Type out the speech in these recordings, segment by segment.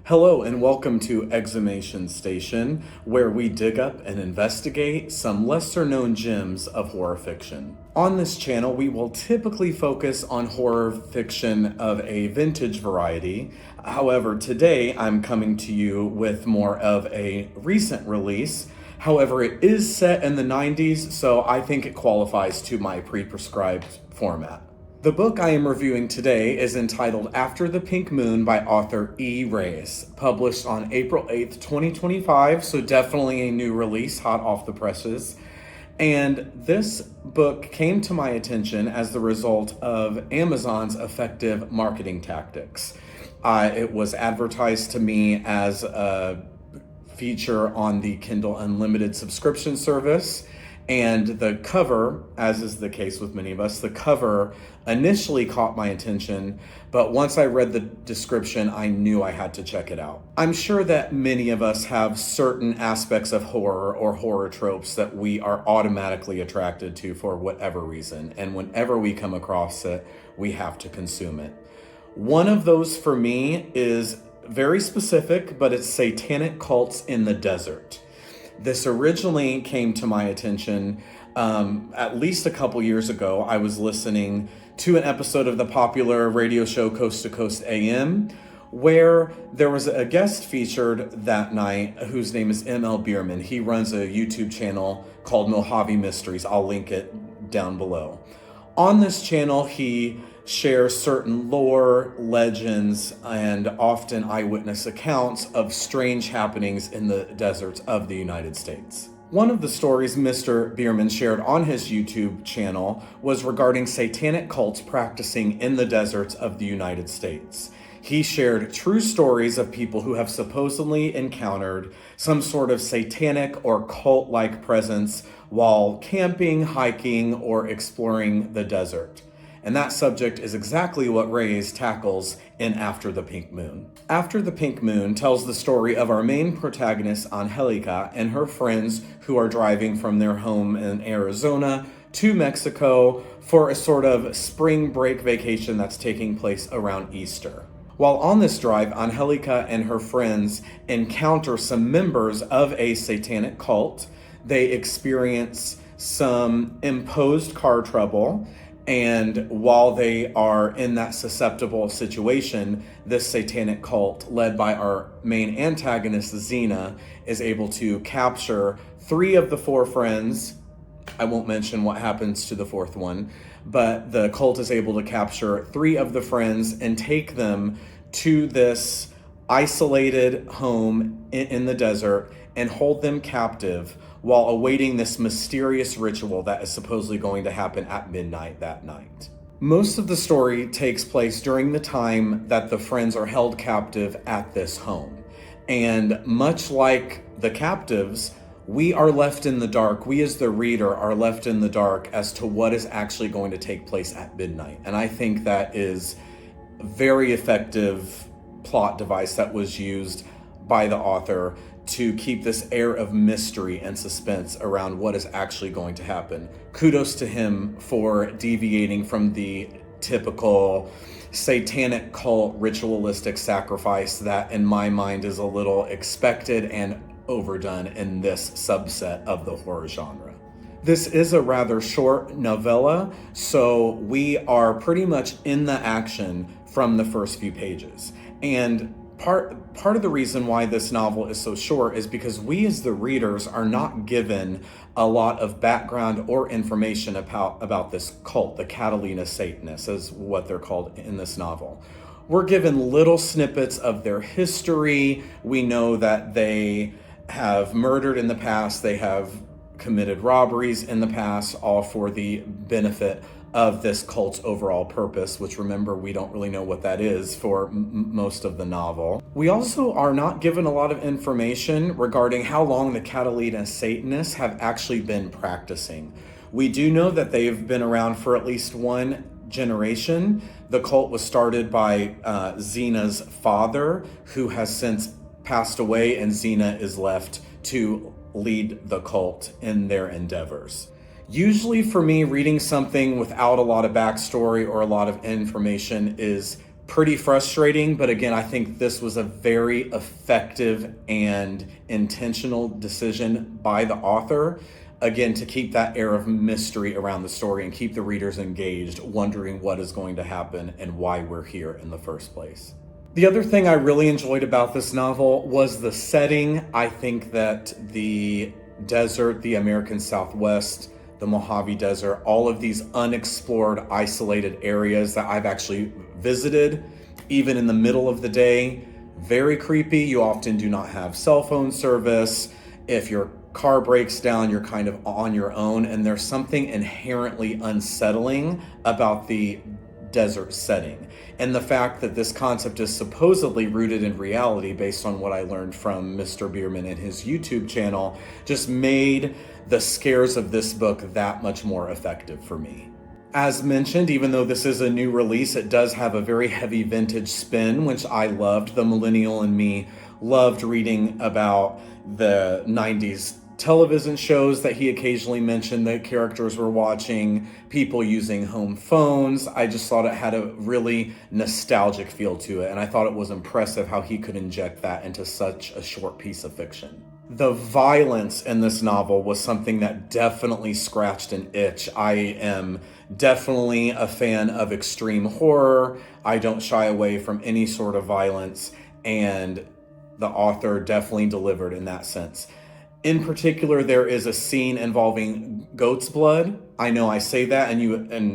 Hello and welcome to Exhumation Station, where we dig up and investigate some lesser known gems of horror fiction. On this channel, we will typically focus on horror fiction of a vintage variety. However, today I'm coming to you with more of a recent release. However, it is set in the 90s, so I think it qualifies to my pre-prescribed format. The book I am reviewing today is entitled After the Pink Moon by author Reyes, published on April 8th, 2025, so definitely a new release, hot off the presses. And this book came to my attention as the result of Amazon's effective marketing tactics. It was advertised to me as a feature on the Kindle Unlimited subscription service. And the cover, as is the case with many of us, the cover initially caught my attention, but once I read the description, I knew I had to check it out. I'm sure that many of us have certain aspects of horror or horror tropes that we are automatically attracted to for whatever reason, and whenever we come across it, we have to consume it. One of those for me is very specific, but it's satanic cults in the desert. This originally came to my attention at least a couple years ago. I was listening to an episode of the popular radio show Coast to Coast AM, where there was a guest featured that night whose name is M.L. Bierman. He runs a YouTube channel called Mojave Mysteries. I'll link it down below. On this channel, he shares certain lore, legends, and often eyewitness accounts of strange happenings in the deserts of the United States. One of the stories Mr. Bierman shared on his YouTube channel was regarding satanic cults practicing in the deserts of the United States. He shared true stories of people who have supposedly encountered some sort of satanic or cult-like presence while camping, hiking, or exploring the desert. And that subject is exactly what Reyes tackles in After the Pink Moon. After the Pink Moon tells the story of our main protagonist, Angelica, and her friends who are driving from their home in Arizona to Mexico for a sort of spring break vacation that's taking place around Easter. While on this drive, Angelica and her friends encounter some members of a satanic cult. They experience some imposed car trouble, and while they are in that susceptible situation, this satanic cult, led by our main antagonist, Xena, is able to capture 3 of the 4 friends. I won't mention what happens to the 4th one, but the cult is able to capture 3 of the friends and take them to this isolated home in the desert and hold them captive while awaiting this mysterious ritual that is supposedly going to happen at midnight that night. Most of the story takes place during the time that the friends are held captive at this home. And much like the captives, we are left in the dark. We as the reader are left in the dark as to what is actually going to take place at midnight. And I think that is a very effective plot device that was used by the author to keep this air of mystery and suspense around what is actually going to happen. Kudos to him for deviating from the typical satanic cult ritualistic sacrifice that in my mind is a little expected and overdone in this subset of the horror genre. This is a rather short novella, so we are pretty much in the action from the first few pages. And Part of the reason why this novel is so short is because we as the readers are not given a lot of background or information about this cult, the Catalina Satanists is what they're called in this novel. We're given little snippets of their history. We know that they have murdered in the past, they have committed robberies in the past, all for the benefit of this cult's overall purpose, which, remember, we don't really know what that is for most of the novel. We also are not given a lot of information regarding how long the Catalina Satanists have actually been practicing. We do know that they've been around for at least one generation. The cult was started by Xena's father, who has since passed away, and Xena is left to lead the cult in their endeavors. Usually for me, reading something without a lot of backstory or a lot of information is pretty frustrating, but again, I think this was a very effective and intentional decision by the author, again, to keep that air of mystery around the story and keep the readers engaged, wondering what is going to happen and why we're here in the first place. The other thing I really enjoyed about this novel was the setting. I think that the desert, the American Southwest, the Mojave Desert, all of these unexplored, isolated areas that I've actually visited, even in the middle of the day, very creepy. You often do not have cell phone service. If your car breaks down, you're kind of on your own, and there's something inherently unsettling about the desert setting. And the fact that this concept is supposedly rooted in reality based on what I learned from Mr. Bierman and his YouTube channel just made the scares of this book that much more effective for me. As mentioned, even though this is a new release, it does have a very heavy vintage spin, which I loved. The millennial in me loved reading about the 90s television shows that he occasionally mentioned that characters were watching, people using home phones. I just thought it had a really nostalgic feel to it, and I thought it was impressive how he could inject that into such a short piece of fiction. The violence in this novel was something that definitely scratched an itch. I am definitely a fan of extreme horror. I don't shy away from any sort of violence, and the author definitely delivered in that sense. In particular, there is a scene involving goat's blood. I know I say that and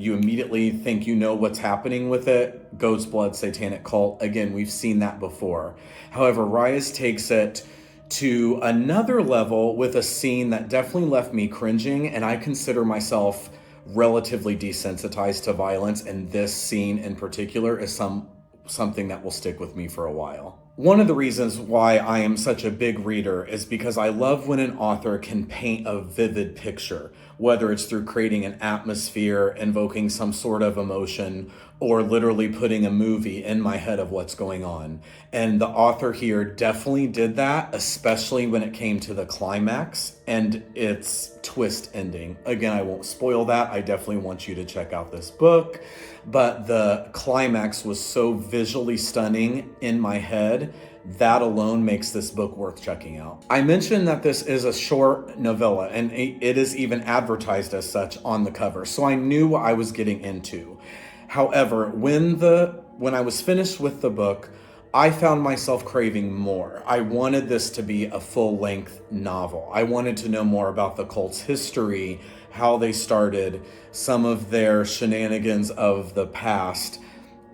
you immediately think you know what's happening with it. Goat's blood, satanic cult. Again, we've seen that before. However, Reyes takes it to another level with a scene that definitely left me cringing, and I consider myself relatively desensitized to violence, and this scene in particular is something that will stick with me for a while. One of the reasons why I am such a big reader is because I love when an author can paint a vivid picture, whether it's through creating an atmosphere, invoking some sort of emotion, or literally putting a movie in my head of what's going on. And the author here definitely did that, especially when it came to the climax and its twist ending. Again, I won't spoil that. I definitely want you to check out this book. But the climax was so visually stunning in my head, that alone makes this book worth checking out. I mentioned that this is a short novella, and it is even advertised as such on the cover, so I knew what I was getting into. However, when I was finished with the book, I found myself craving more. I wanted this to be a full-length novel. I wanted to know more about the cult's history, how they started, some of their shenanigans of the past.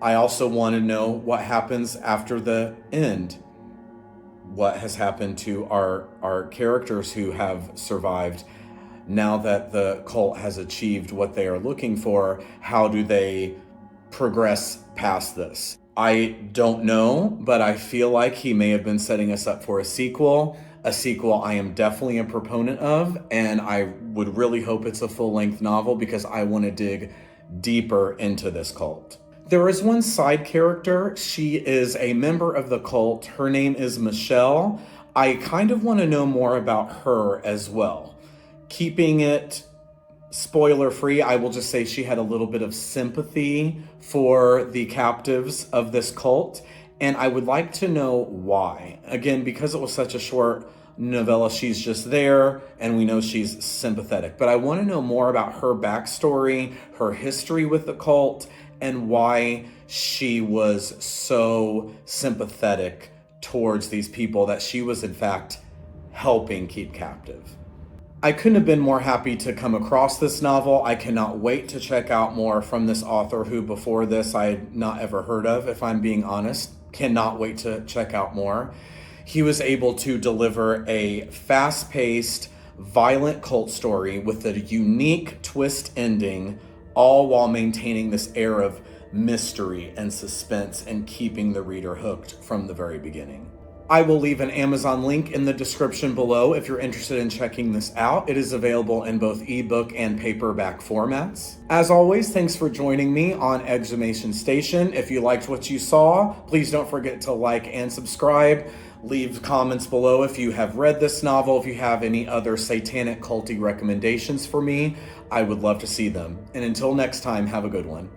I also want to know what happens after the end. What has happened to our characters who have survived now that the cult has achieved what they are looking for? How do they progress past this? I don't know, but I feel like he may have been setting us up for a sequel I am definitely a proponent of, and I would really hope it's a full-length novel because I want to dig deeper into this cult. There is one side character. She is a member of the cult. Her name is Michelle. I kind of want to know more about her as well. Keeping it spoiler-free, I will just say she had a little bit of sympathy for the captives of this cult, and I would like to know why. Again, because it was such a short novella, she's just there, and we know she's sympathetic. But I want to know more about her backstory, her history with the cult, and why she was so sympathetic towards these people that she was, in fact, helping keep captive. I couldn't have been more happy to come across this novel. I cannot wait to check out more from this author who before this I had not ever heard of, if I'm being honest. Cannot wait to check out more. He was able to deliver a fast-paced, violent cult story with a unique twist ending, all while maintaining this air of mystery and suspense and keeping the reader hooked from the very beginning. I will leave an Amazon link in the description below if you're interested in checking this out. It is available in both ebook and paperback formats. As always, thanks for joining me on Exhumation Station. If you liked what you saw, please don't forget to like and subscribe. Leave comments below if you have read this novel. If you have any other satanic culty recommendations for me, I would love to see them. And until next time, have a good one.